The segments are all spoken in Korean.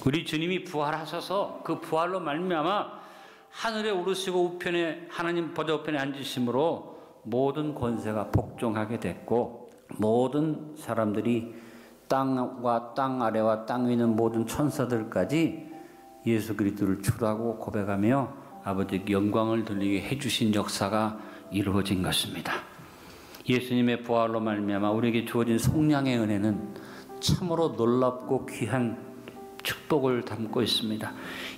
우리 주님이 부활하셔서 그 부활로 말미암아 하늘에 오르시고 우편에 하나님 보좌 우편에 앉으심으로 모든 권세가 복종하게 됐고, 모든 사람들이 땅과 땅 아래와 땅 위는 모든 천사들까지 예수 그리스도를 주라고 고백하며 아버지께 영광을 돌리게 해주신 역사가 이루어진 것입니다. 예수님의 부활로 말미암아 우리에게 주어진 속량의 은혜는 참으로 놀랍고 귀한 축복을 담고 있습니다.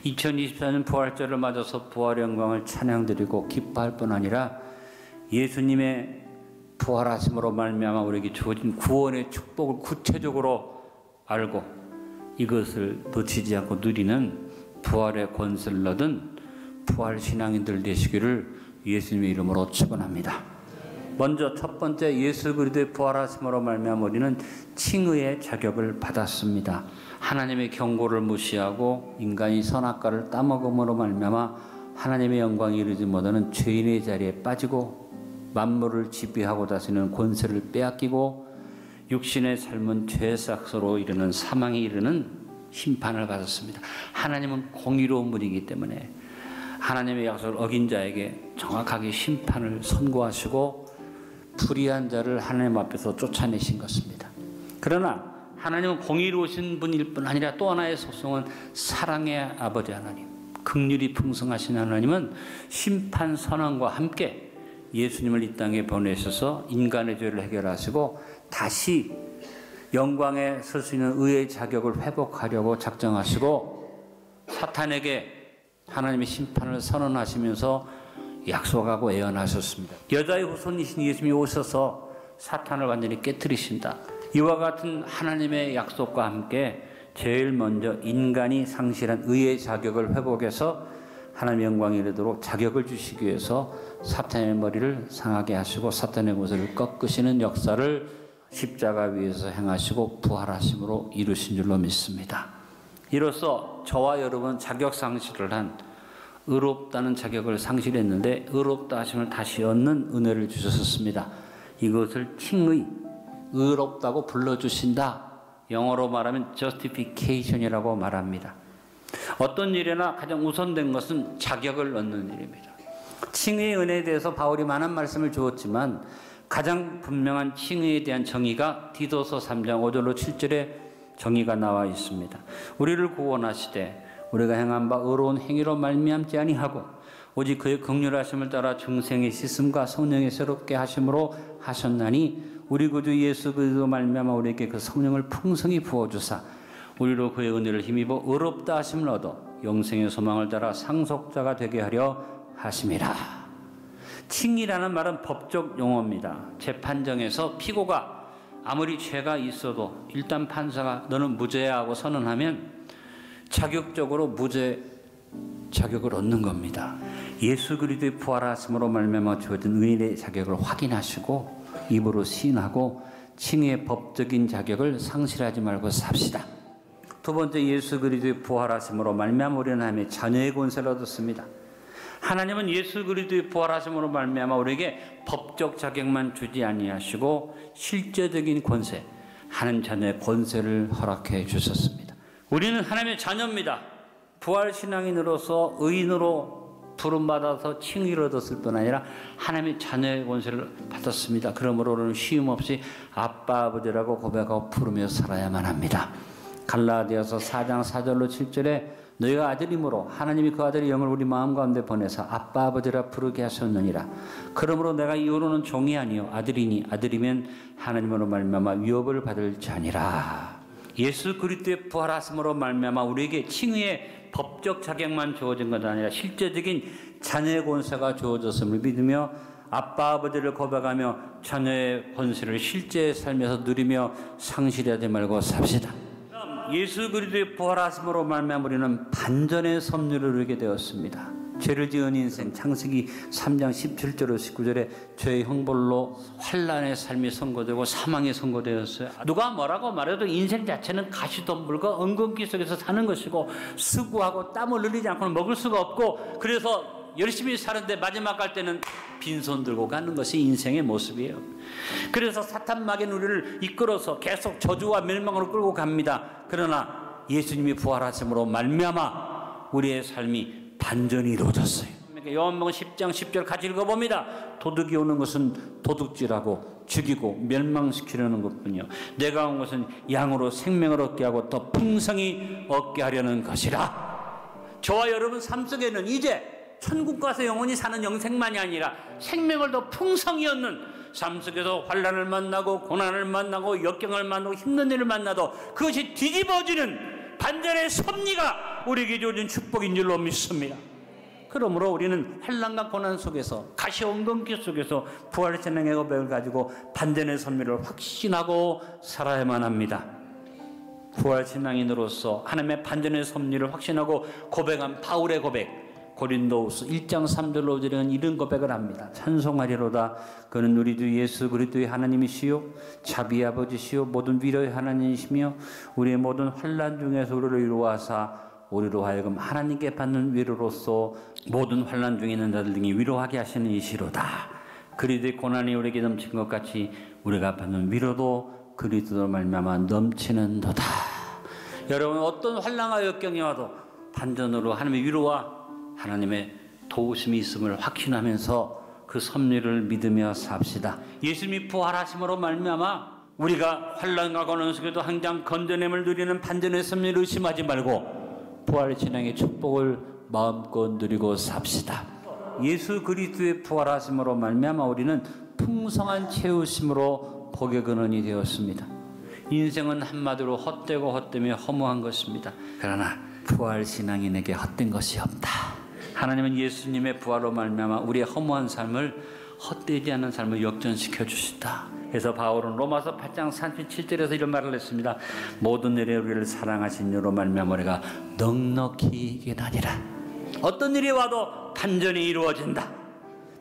2024년 부활절을 맞아서 부활의 영광을 찬양드리고 기뻐할 뿐 아니라 예수님의 부활하심으로 말미암아 우리에게 주어진 구원의 축복을 구체적으로 알고 이것을 놓치지 않고 누리는 부활의 권세를 얻은 부활 신앙인들 되시기를 예수님의 이름으로 축원합니다. 먼저 첫 번째, 예수 그리스도의 부활하심으로 말미암아 우리는 칭의의 자격을 받았습니다. 하나님의 경고를 무시하고 인간이 선악과를 따먹음으로 말미암아 하나님의 영광이 이루지 못하는 죄인의 자리에 빠지고 만물을 지배하고 다스리는 권세를 빼앗기고 육신의 삶은 죄삭서로 이르는 사망에 이르는 심판을 받았습니다. 하나님은 공의로운 분이기 때문에 하나님의 약속을 어긴 자에게 정확하게 심판을 선고하시고 불의한 자를 하나님 앞에서 쫓아내신 것입니다. 그러나 하나님은 공의로우신 분일 뿐 아니라 또 하나의 소송은 사랑의 아버지 하나님, 긍휼이 풍성하신 하나님은 심판 선언과 함께 예수님을 이 땅에 보내셔서 인간의 죄를 해결하시고 다시 영광에 설 수 있는 의의 자격을 회복하려고 작정하시고 사탄에게 하나님의 심판을 선언하시면서 약속하고 예언하셨습니다. 여자의 후손이신 예수님이 오셔서 사탄을 완전히 깨뜨리신다. 이와 같은 하나님의 약속과 함께 제일 먼저 인간이 상실한 의의 자격을 회복해서 하나님의 영광이 이르도록 자격을 주시기 위해서 사탄의 머리를 상하게 하시고 사탄의 모습을 꺾으시는 역사를 십자가 위에서 행하시고 부활하심으로 이루신 줄로 믿습니다. 이로써 저와 여러분은 자격 상실을 한 의롭다는 자격을 상실했는데 의롭다 하심을 다시 얻는 은혜를 주셨습니다. 이것을 칭의, 의롭다고 불러주신다. 영어로 말하면 justification이라고 말합니다. 어떤 일이나 가장 우선된 것은 자격을 얻는 일입니다. 칭의의 은혜에 대해서 바울이 많은 말씀을 주었지만 가장 분명한 칭의에 대한 정의가 디도서 3장 5절로 7절에 정의가 나와 있습니다. 우리를 구원하시되 우리가 행한 바 의로운 행위로 말미암지 아니하고 오직 그의 긍휼하심을 따라 중생의 씻음과 성령의 새롭게 하심으로 하셨나니 우리 구주 예수 그리스도 말미암아 우리에게 그 성령을 풍성히 부어주사 우리로 그의 은혜를 힘입어 의롭다 하심을 얻어 영생의 소망을 따라 상속자가 되게 하려 하심이라. 칭의라는 말은 법적 용어입니다. 재판정에서 피고가 아무리 죄가 있어도 일단 판사가 너는 무죄야 하고 선언하면 자격적으로 무죄 자격을 얻는 겁니다. 예수 그리스도의 부활하심으로 말미암아 주어진 의인의 자격을 확인하시고 입으로 시인하고 칭의의 법적인 자격을 상실하지 말고 삽시다. 두 번째, 예수 그리스도의 부활하심으로 말미암아 우리는 하나님의 자녀의 권세를 얻었습니다. 하나님은 예수 그리스도의 부활하심으로 말미암아 우리에게 법적 자격만 주지 아니하시고 실제적인 권세, 하나님 자녀의 권세를 허락해 주셨습니다. 우리는 하나님의 자녀입니다. 부활 신앙인으로서 의인으로 부름받아서 칭의를 얻었을 뿐 아니라 하나님의 자녀의 권세를 받았습니다. 그러므로 우리는 쉼 없이 아빠 아버지라고 고백하고 부르며 살아야만 합니다. 갈라디아서 4장 4절로 7절에 너희가 아들이므로 하나님이 그 아들의 영을 우리 마음 가운데 보내서 아빠 아버지라 부르게 하셨느니라. 그러므로 내가 이후로는 종이 아니요 아들이니 아들이면 하나님으로 말미암아 위협을 받을 자니라. 예수 그리스도의 부활하심으로 말미암아 우리에게 칭의의 법적 자격만 주어진 것 아니라 실제적인 자녀의 권세가 주어졌음을 믿으며 아빠 아버지를 고백하며 자녀의 권세를 실제 삶에서 누리며 상실하지 말고 삽시다. 예수 그리스도의 부활하심으로 말미암아 우리는 반전의 섭리를 누리게 되었습니다. 죄를 지은 인생, 창세기 3장 17절로 19절에 죄의 형벌로 환난의 삶이 선고되고 사망이 선고되었어요. 누가 뭐라고 말해도 인생 자체는 가시덤불과 엉겅퀴 속에서 사는 것이고 수고하고 땀을 흘리지 않고는 먹을 수가 없고 그래서 열심히 사는데 마지막 갈 때는 빈손 들고 가는 것이 인생의 모습이에요. 그래서 사탄 마귀는 우리를 이끌어서 계속 저주와 멸망으로 끌고 갑니다. 그러나 예수님이 부활하심으로 말미암아 우리의 삶이 반전이 이루어졌어요. 요한복음 10장 10절 같이 읽어봅니다. 도둑이 오는 것은 도둑질하고 죽이고 멸망시키려는 것뿐이요 내가 온 것은 양으로 생명을 얻게 하고 더 풍성히 얻게 하려는 것이라. 저와 여러분 삶 속에는 이제 천국 가서 영원히 사는 영생만이 아니라 생명을 더 풍성히 얻는 삶 속에서 환난을 만나고 고난을 만나고 역경을 만나고 힘든 일을 만나도 그것이 뒤집어지는 반전의 섭리가 우리에게 주어진 축복인 줄로 믿습니다. 그러므로 우리는 환난과 고난 속에서 가시온 검기 속에서 부활의 신앙의 고백을 가지고 반전의 섭리를 확신하고 살아야만 합니다. 부활 신앙인으로서 하나님의 반전의 섭리를 확신하고 고백한 바울의 고백, 고린도후서 1장 3절로 5절에는 이런 고백을 합니다. 찬송하리로다. 그는 우리 주 예수 그리스도의 하나님이시요 자비의 아버지시요 모든 위로의 하나님이시며 우리의 모든 환난 중에서 우리를 위로하사 우리로 하여금 하나님께 받는 위로로서 모든 환난 중에 있는 자들 등이 위로하게 하시는 이시로다. 그리스도의 고난이 우리에게 넘친 것 같이 우리가 받는 위로도 그리스도로 말미암아 넘치는도다. 여러분 어떤 환난과 역경이 와도 반전으로 하나님의 위로와 하나님의 도우심이 있음을 확신하면서 그 섭리를 믿으며 삽시다. 예수님이 부활하심으로 말미암아 우리가 환난과 고난 속에도 항상 건져냄을 누리는 반전의 섭리를 의심하지 말고 부활의 신앙의 축복을 마음껏 누리고 삽시다. 예수 그리스도의 부활하심으로 말미암아 우리는 풍성한 채우심으로 복의 근원이 되었습니다. 인생은 한마디로 헛되고 헛되며 허무한 것입니다. 그러나 부활 신앙인에게 헛된 것이 없다. 하나님은 예수님의 부활로 말미암아 우리의 허무한 삶을 헛되지 않은 삶을 역전시켜 주신다. 그래서 바울은 로마서 8장 37절에서 이런 말을 했습니다. 모든 일에 우리를 사랑하신 이로 말미암아 우리가 넉넉히 이기나니라. 어떤 일이 와도 반전이 이루어진다.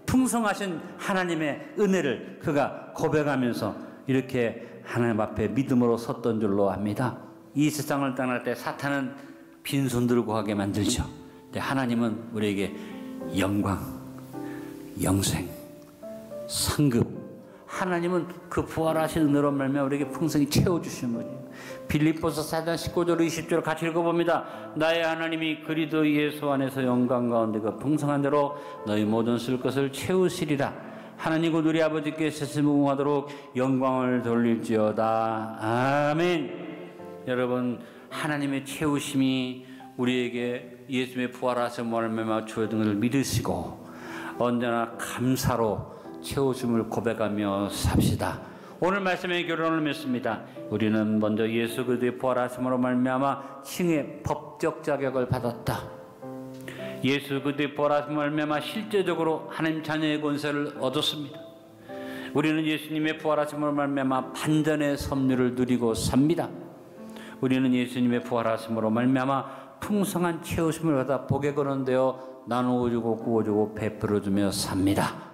풍성하신 하나님의 은혜를 그가 고백하면서 이렇게 하나님 앞에 믿음으로 섰던 줄로 압니다. 이 세상을 떠날 때 사탄은 빈손 들고 하게 만들죠. 근데 하나님은 우리에게 영광, 영생, 상급, 하나님은 그 부활하신 은혜로 말미암아 우리에게 풍성히 채워주시는 거죠. 빌립보서 4장 19절 20절 같이 읽어봅니다. 나의 하나님이 그리스도 예수 안에서 영광 가운데 그 풍성한 대로 너희 모든 쓸 것을 채우시리라. 하나님 곧 우리 아버지께 세세무궁하도록 영광을 돌릴지어다. 아멘. 여러분 하나님의 채우심이 우리에게 예수님의 부활하심으로 말미암아 주어진 것을 믿으시고 언제나 감사로 채우심을 고백하며 삽시다. 오늘 말씀의 결론을 맺습니다. 우리는 먼저 예수 그리스도의 부활하심으로 말미암아 칭의 법적 자격을 받았다. 예수 그리스도의 부활하심으로 말미암아 실제적으로 하나님 자녀의 권세를 얻었습니다. 우리는 예수님의 부활하심으로 말미암아 반전의 섭리를 누리고 삽니다. 우리는 예수님의 부활하심으로 말미암아 풍성한 채우심을 받아 복의 근원되어 나누어주고 구워주고 베풀어주며 삽니다.